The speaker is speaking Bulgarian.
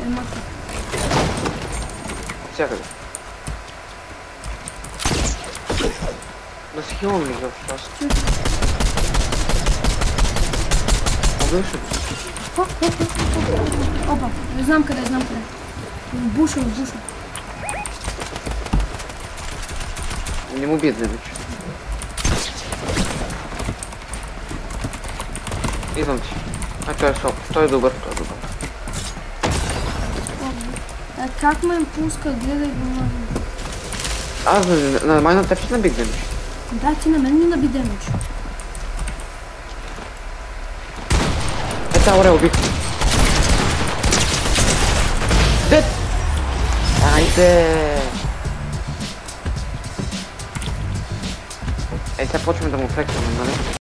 Емоти. Всякъде. Да си хилвам ли за част? Обеш ли? Опа, не знам къде, знам къде. Буша. Не му бият вече. Идвам ти. А той е соп. Той е добър, Как ме пуска? Гледай го много. Аз на май на теб ще набиг демидж. Да, ти на мен ми наби демидж. Ета, оре, убих. Дед! Айде! Сега почваме да му флексваме, нали?